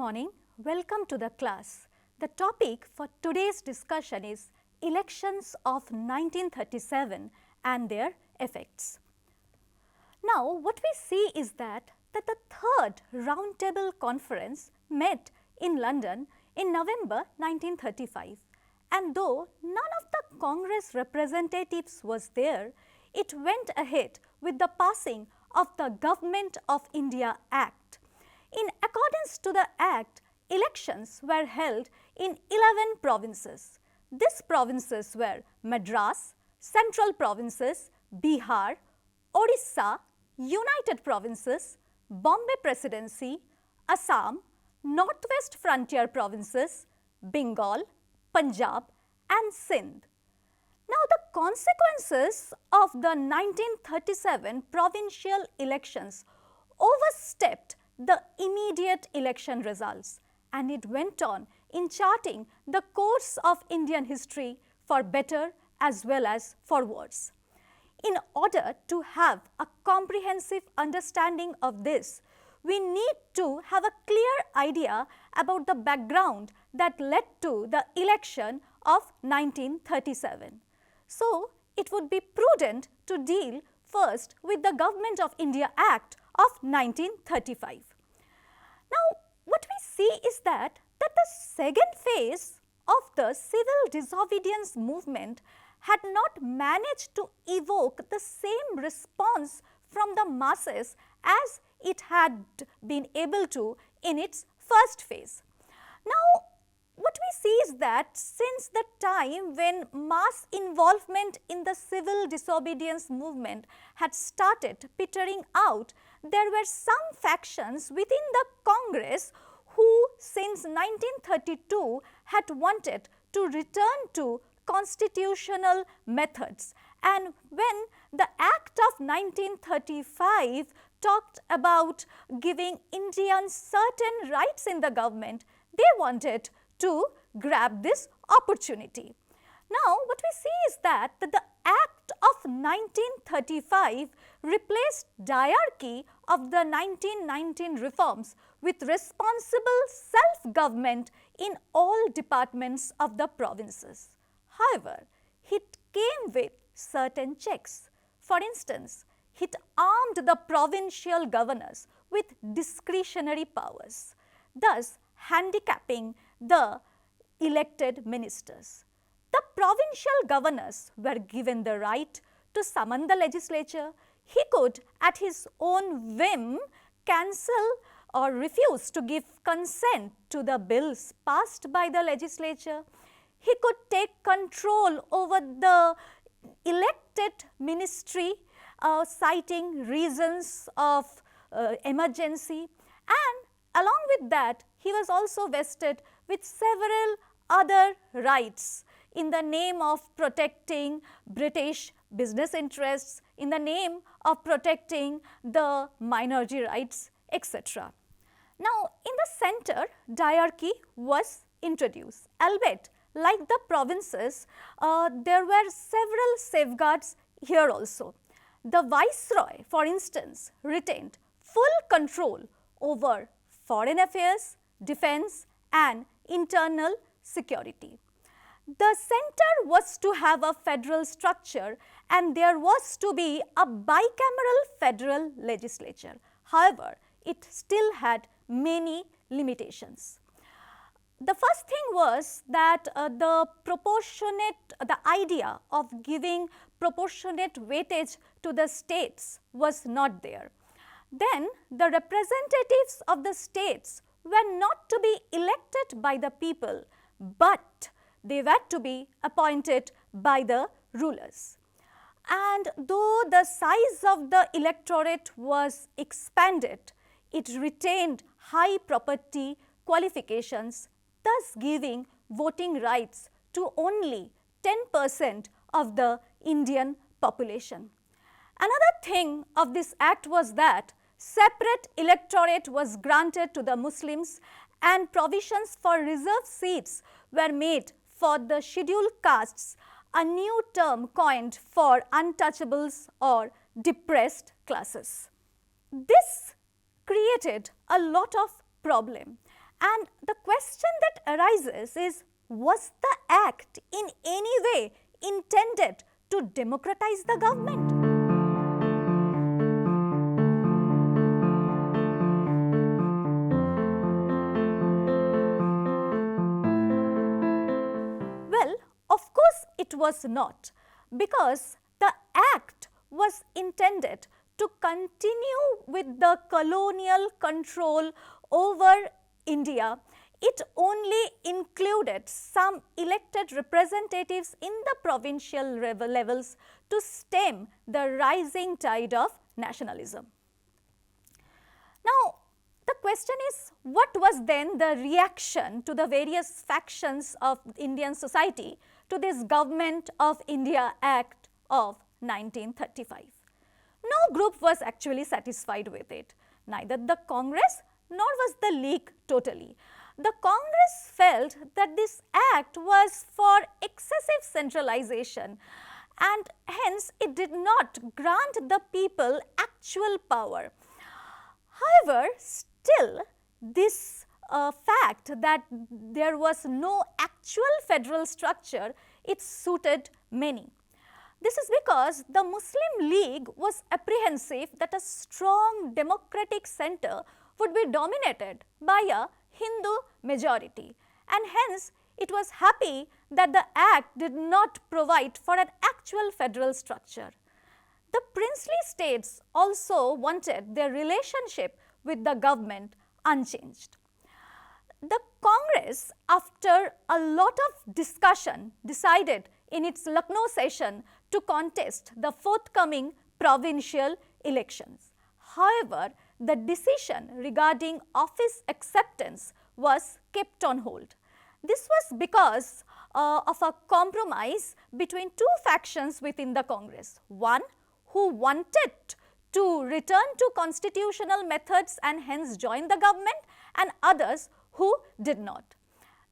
morning. Welcome to the class. The topic for today's discussion is elections of 1937 and their effects. Now, what we see is that the third roundtable conference met in London in November 1935, and though none of the Congress representatives was there, it went ahead with the passing of the Government of India Act. In accordance to the Act, elections were held in 11 provinces. These provinces were Madras, Central Provinces, Bihar, Orissa, United Provinces, Bombay Presidency, Assam, Northwest Frontier Provinces, Bengal, Punjab and Sindh. Now, the consequences of the 1937 provincial elections overstepped the immediate election results, and it went on in charting the course of Indian history for better as well as for worse. In order to have a comprehensive understanding of this, we need to have a clear idea about the background that led to the election of 1937. So, it would be prudent to deal first with the Government of India Act of 1935. Now, what we see is that the second phase of the civil disobedience movement had not managed to evoke the same response from the masses as it had been able to in its first phase. Now, what we see is that since the time when mass involvement in the civil disobedience movement had started petering out, there were some factions within the Congress who since 1932 had wanted to return to constitutional methods. And when the Act of 1935 talked about giving Indians certain rights in the government, they wanted to grab this opportunity. Now, what we see is that the Act of 1935 replaced diarchy of the 1919 reforms with responsible self-government in all departments of the provinces. However, it came with certain checks. For instance, it armed the provincial governors with discretionary powers, thus handicapping the elected ministers. The provincial governors were given the right to summon the legislature. He could, at his own whim, cancel or refuse to give consent to the bills passed by the legislature. He could take control over the elected ministry, citing reasons of emergency, and along with that, he was also vested with several other rights in the name of protecting British business interests, in the name of protecting the minority rights, etc. Now, in the center, diarchy was introduced, albeit like the provinces, there were several safeguards here also. The Viceroy, for instance, retained full control over foreign affairs, defense and internal security. The center was to have a federal structure and there was to be a bicameral federal legislature. However, it still had many limitations. The first thing was that the idea of giving proportionate weightage to the states was not there. Then the representatives of the states were not to be elected by the people, but they were to be appointed by the rulers. And though the size of the electorate was expanded, it retained high property qualifications, thus giving voting rights to only 10% of the Indian population. Another thing of this act was that separate electorate was granted to the Muslims and provisions for reserved seats were made for the scheduled castes, a new term coined for untouchables or depressed classes. This created a lot of problem, And the question that arises is, was the act in any way intended to democratize the government? Well, of course it was not, because the act was intended to continue with the colonial control over India. It only included some elected representatives in the provincial levels to stem the rising tide of nationalism. Now, the question is, what was then the reaction to the various factions of Indian society to this Government of India Act of 1935? No group was actually satisfied with it, neither the Congress nor was the League totally. The Congress felt that this act was for excessive centralization, and hence it did not grant the people actual power. However, still this fact that there was no actual federal structure, it suited many. This is because the Muslim League was apprehensive that a strong democratic center would be dominated by a Hindu majority, and hence it was happy that the act did not provide for an actual federal structure. The princely states also wanted their relationship with the government unchanged. The Congress, after a lot of discussion, decided in its Lucknow session to contest the forthcoming provincial elections. However, the decision regarding office acceptance was kept on hold. This was because of a compromise between two factions within the Congress. One who wanted to return to constitutional methods and hence join the government, and others who did not.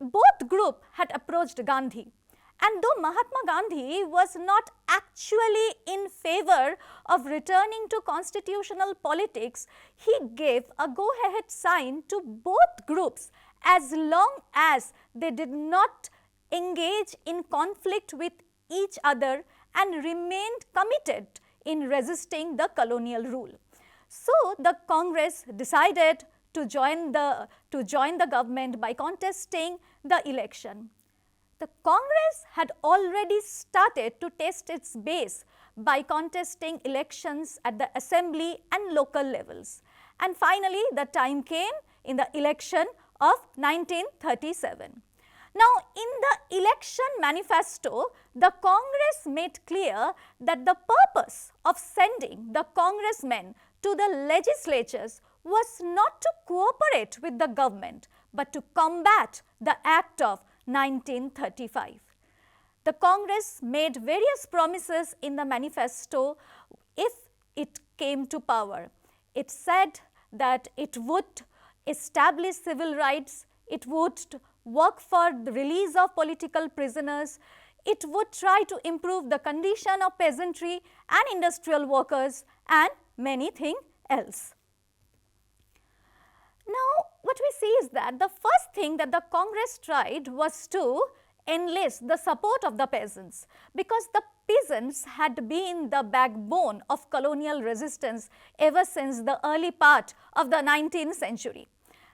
Both groups had approached Gandhi, and though Mahatma Gandhi was not actually in favor of returning to constitutional politics, he gave a go-ahead sign to both groups as long as they did not engage in conflict with each other and remained committed in resisting the colonial rule. So, the Congress decided to join the government by contesting the election. The Congress had already started to test its base by contesting elections at the assembly and local levels. And finally, the time came in the election of 1937. Now, in the election manifesto, the Congress made clear that the purpose of sending the congressmen to the legislatures was not to cooperate with the government, but to combat the Act of 1935. The Congress made various promises in the manifesto if it came to power. It said that it would establish civil rights, it would work for the release of political prisoners, it would try to improve the condition of peasantry and industrial workers, and many things else. Now, what we see is that the first thing that the Congress tried was to enlist the support of the peasants, because the peasants had been the backbone of colonial resistance ever since the early part of the 19th century.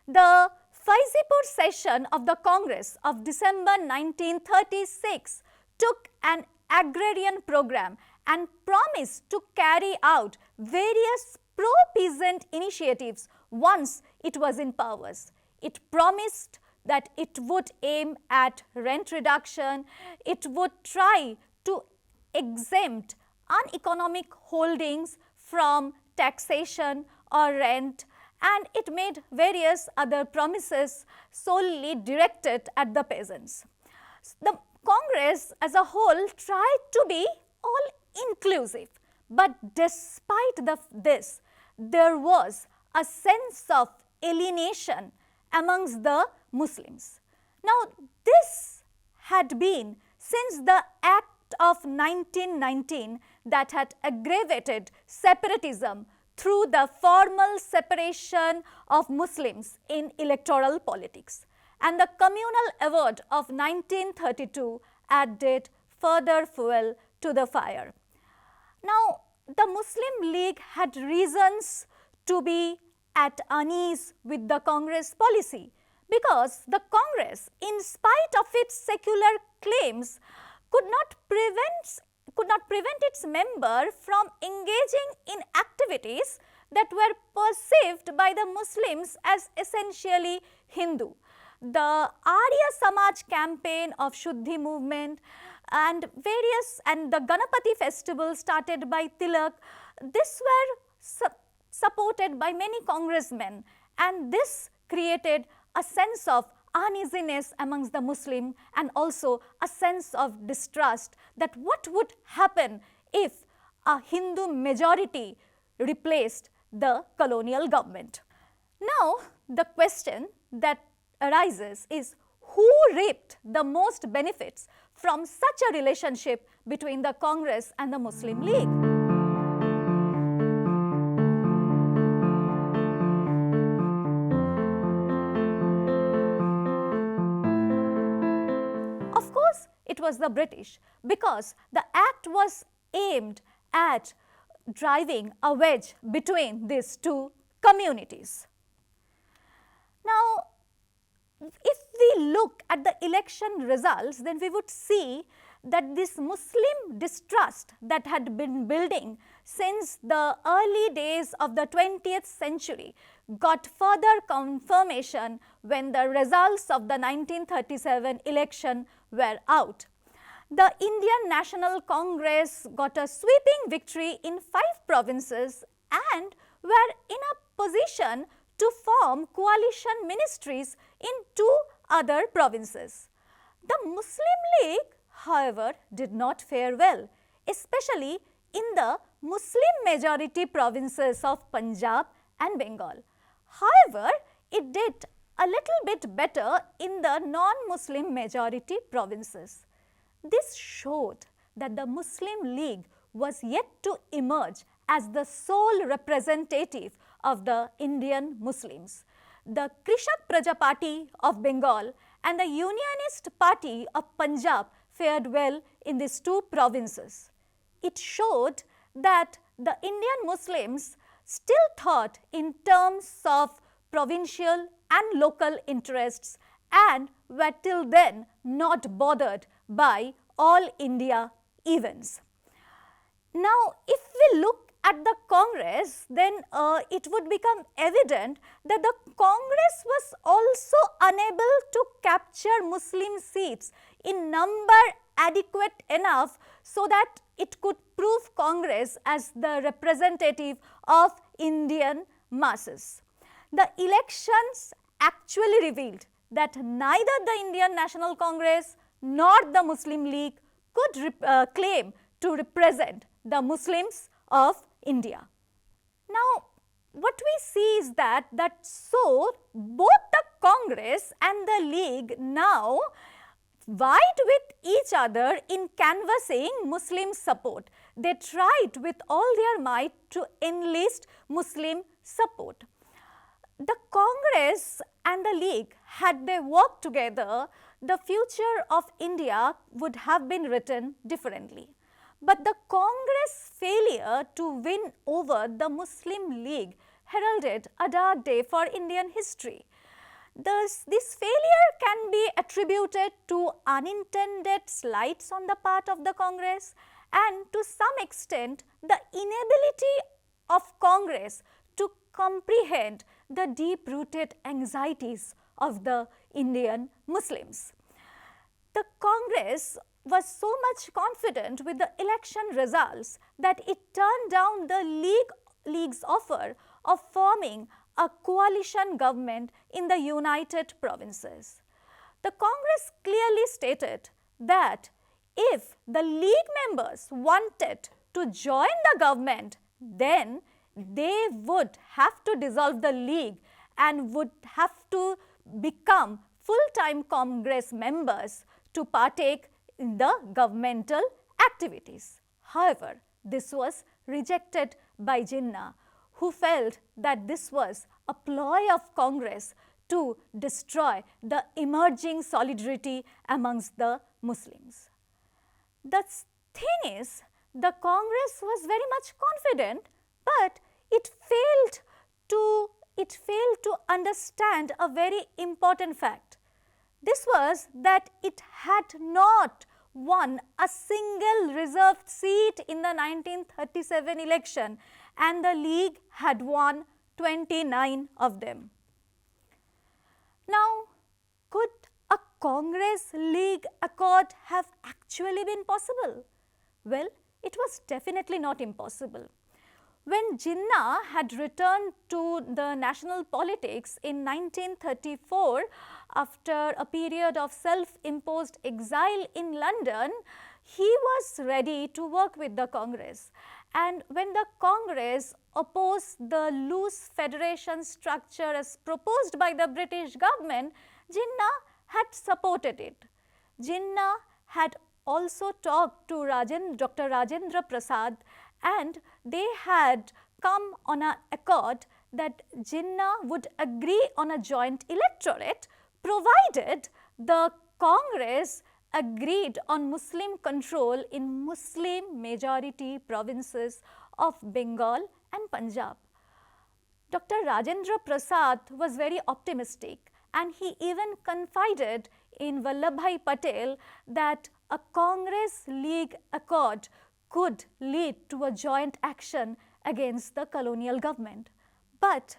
The Faizipur session of the Congress of December 1936 took an agrarian program and promised to carry out various pro-peasant initiatives once it was in powers. It promised that it would aim at rent reduction, it would try to exempt uneconomic holdings from taxation or rent, and it made various other promises solely directed at the peasants. The Congress as a whole tried to be all inclusive, but despite this, there was a sense of alienation amongst the Muslims. Now, this had been since the Act of 1919 that had aggravated separatism through the formal separation of Muslims in electoral politics, and the communal award of 1932 added further fuel to the fire. Now, the Muslim League had reasons to be at unease with the Congress policy, because the Congress, in spite of its secular claims, could not prevent its member from engaging in activities that were perceived by the Muslims as essentially Hindu. The Arya Samaj campaign of Shuddhi movement and the Ganapati festival started by Tilak, this were supported by many congressmen, and this created a sense of uneasiness amongst the Muslim and also a sense of distrust that what would happen if a Hindu majority replaced the colonial government. Now, the question that arises is, who reaped the most benefits from such a relationship between the Congress and the Muslim League? Of course, it was the British, because the act was aimed at driving a wedge between these two communities. Now, if we look at the election results, then we would see that this Muslim distrust that had been building since the early days of the 20th century got further confirmation when the results of the 1937 election were out. The Indian National Congress got a sweeping victory in 5 provinces and were in a position to form coalition ministries in 2 other provinces. The Muslim League, however, did not fare well, especially in the Muslim majority provinces of Punjab and Bengal. However, it did a little bit better in the non-Muslim majority provinces. This showed that the Muslim League was yet to emerge as the sole representative of the Indian Muslims. The Krishak Praja Party of Bengal and the Unionist Party of Punjab fared well in these 2 provinces. It showed that the Indian Muslims still thought in terms of provincial and local interests and were till then not bothered by all India events. Now, if we look at the Congress, then it would become evident that the Congress was also unable to capture Muslim seats in number adequate enough so that it could prove Congress as the representative of Indian masses. The elections actually revealed that neither the Indian National Congress nor the Muslim League could claim to represent the Muslims of India. Now, what we see is that both the Congress and the League now vied with each other in canvassing Muslim support. They tried with all their might to enlist Muslim support. The Congress and the League, had they worked together, the future of India would have been written differently. But the Congress' failure to win over the Muslim League heralded a dark day for Indian history. This failure can be attributed to unintended slights on the part of the Congress and to some extent the inability of Congress to comprehend the deep-rooted anxieties of the Indian Muslims. The Congress was so much confident with the election results that it turned down the League's offer of forming a coalition government in the United Provinces. The Congress clearly stated that if the League members wanted to join the government, then they would have to dissolve the League and would have to become full-time Congress members to partake in the governmental activities. However, this was rejected by Jinnah, who felt that this was a ploy of Congress to destroy the emerging solidarity amongst the Muslims. The thing is, the Congress was very much confident, but it failed to understand a very important fact. This was that it had not won a single reserved seat in the 1937 election, and the League had won 29 of them. Now, could a Congress-League accord have actually been possible? Well, it was definitely not impossible. When Jinnah had returned to the national politics in 1934 after a period of self-imposed exile in London, he was ready to work with the Congress. And when the Congress opposed the loose federation structure as proposed by the British government, Jinnah had supported it. Jinnah had also talked to Dr. Rajendra Prasad, and they had come on an accord that Jinnah would agree on a joint electorate provided the Congress agreed on Muslim control in Muslim majority provinces of Bengal and Punjab. Dr. Rajendra Prasad was very optimistic, and he even confided in Vallabhbhai Patel that a Congress-League accord could lead to a joint action against the colonial government. But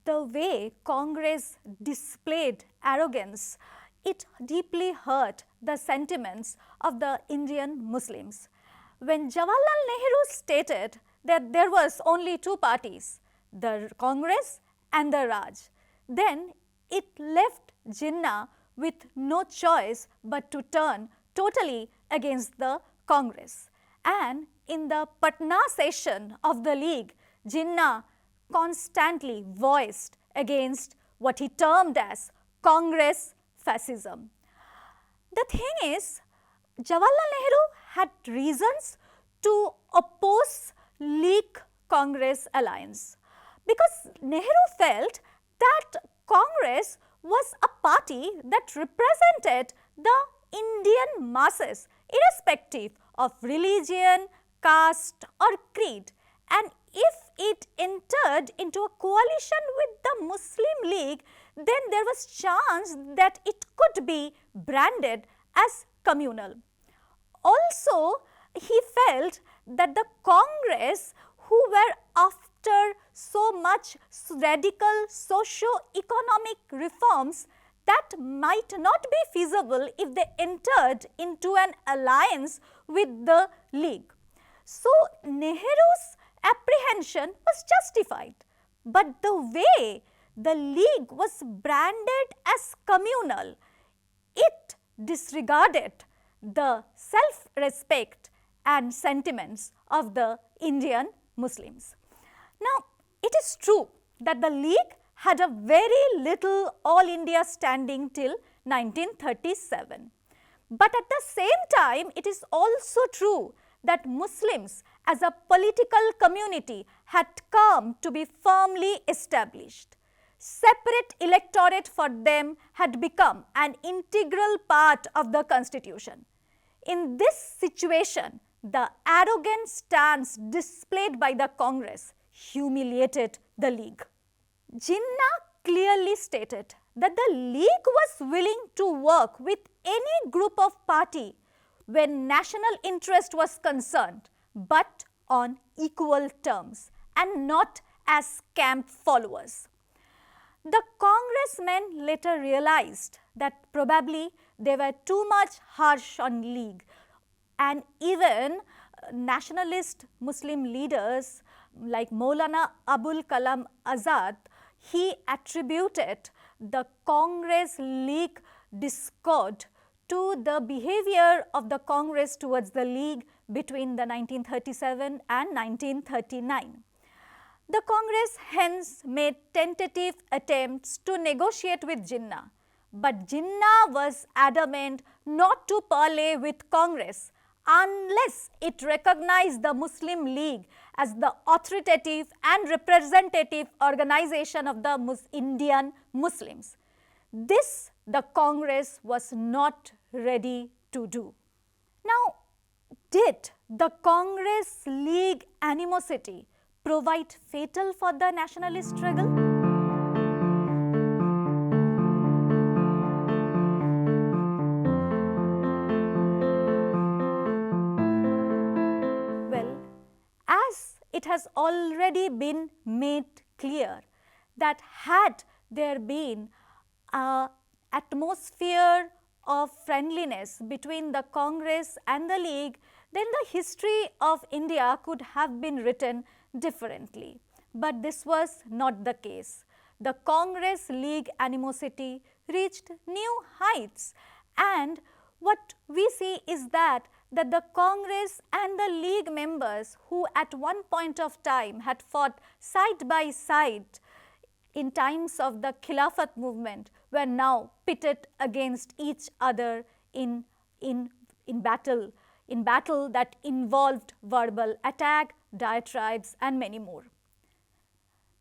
the way Congress displayed arrogance, it deeply hurt the sentiments of the Indian Muslims. When Jawaharlal Nehru stated that there was only two parties, the Congress and the Raj, then it left Jinnah with no choice but to turn totally against the Congress. And in the Patna session of the League, Jinnah constantly voiced against what he termed as Congress fascism. The thing is, Jawaharlal Nehru had reasons to oppose League-Congress alliance, because Nehru felt that Congress was a party that represented the Indian masses, irrespective of religion, caste or creed, and if it entered into a coalition with the Muslim League, then there was chance that it could be branded as communal. Also, he felt that the Congress, who were after so much radical socio-economic reforms, that might not be feasible if they entered into an alliance with the League. So, Nehru's apprehension was justified, but the way the League was branded as communal, it disregarded the self-respect and sentiments of the Indian Muslims. Now, it is true that the League had a very little All India standing till 1937. But at the same time, it is also true that Muslims as a political community had come to be firmly established. Separate electorate for them had become an integral part of the constitution. In this situation, the arrogant stance displayed by the Congress humiliated the League. Jinnah clearly stated that the League was willing to work with any group of party when national interest was concerned, but on equal terms and not as camp followers. The congressmen later realized that probably they were too much harsh on League, and even nationalist Muslim leaders like Maulana Abul Kalam Azad, he attributed the Congress-League discord to the behavior of the Congress towards the League between the 1937 and 1939. The Congress hence made tentative attempts to negotiate with Jinnah, but Jinnah was adamant not to parley with Congress unless it recognized the Muslim League as the authoritative and representative organization of the Indian Muslims. This the Congress was not ready to do. Now, did the Congress League animosity provide fatal for the nationalist struggle? Well, as it has already been made clear that had there been an atmosphere of friendliness between the Congress and the League, then the history of India could have been written differently. But this was not the case. The Congress-League animosity reached new heights, and what we see is that the Congress and the League members who at one point of time had fought side by side in times of the Khilafat movement were now pitted against each other in battle that involved verbal attack, diatribes, and many more.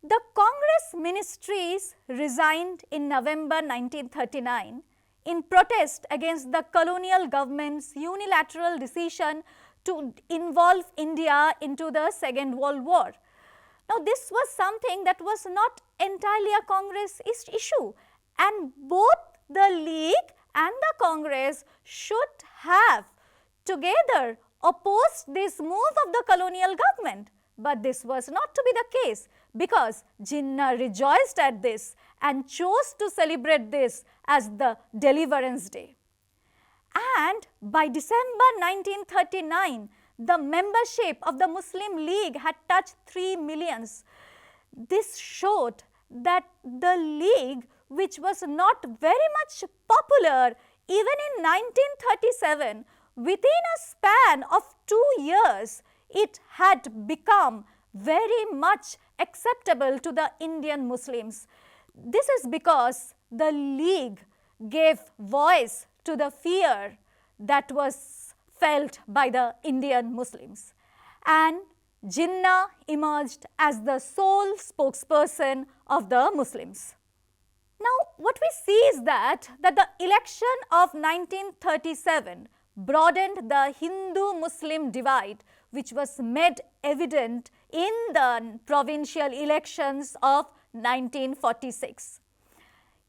The Congress ministries resigned in November 1939 in protest against the colonial government's unilateral decision to involve India into the Second World War. Now, this was something that was not entirely a Congress issue, and both the League and the Congress should have together opposed this move of the colonial government. But this was not to be the case, because Jinnah rejoiced at this and chose to celebrate this as the Deliverance Day. And by December 1939, the membership of the Muslim League had touched 3 million. This showed that the League, which was not very much popular even in 1937, within a span of 2 years, it had become very much acceptable to the Indian Muslims. This is because the League gave voice to the fear that was felt by the Indian Muslims, and Jinnah emerged as the sole spokesperson of the Muslims. Now, what we see is that the election of 1937 broadened the Hindu-Muslim divide, which was made evident in the provincial elections of 1946.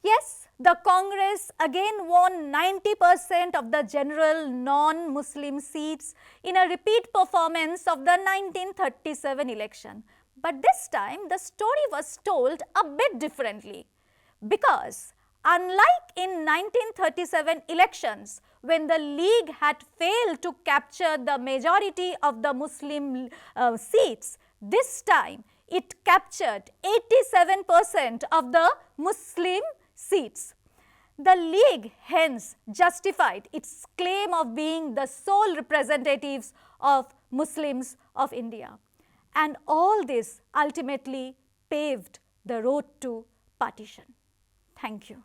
Yes, the Congress again won 90% of the general non-Muslim seats in a repeat performance of the 1937 election. But this time, the story was told a bit differently, because unlike in 1937 elections, when the League had failed to capture the majority of the Muslim seats, this time it captured 87% of the Muslim seats. The League hence justified its claim of being the sole representatives of Muslims of India. And all this ultimately paved the road to partition. Thank you.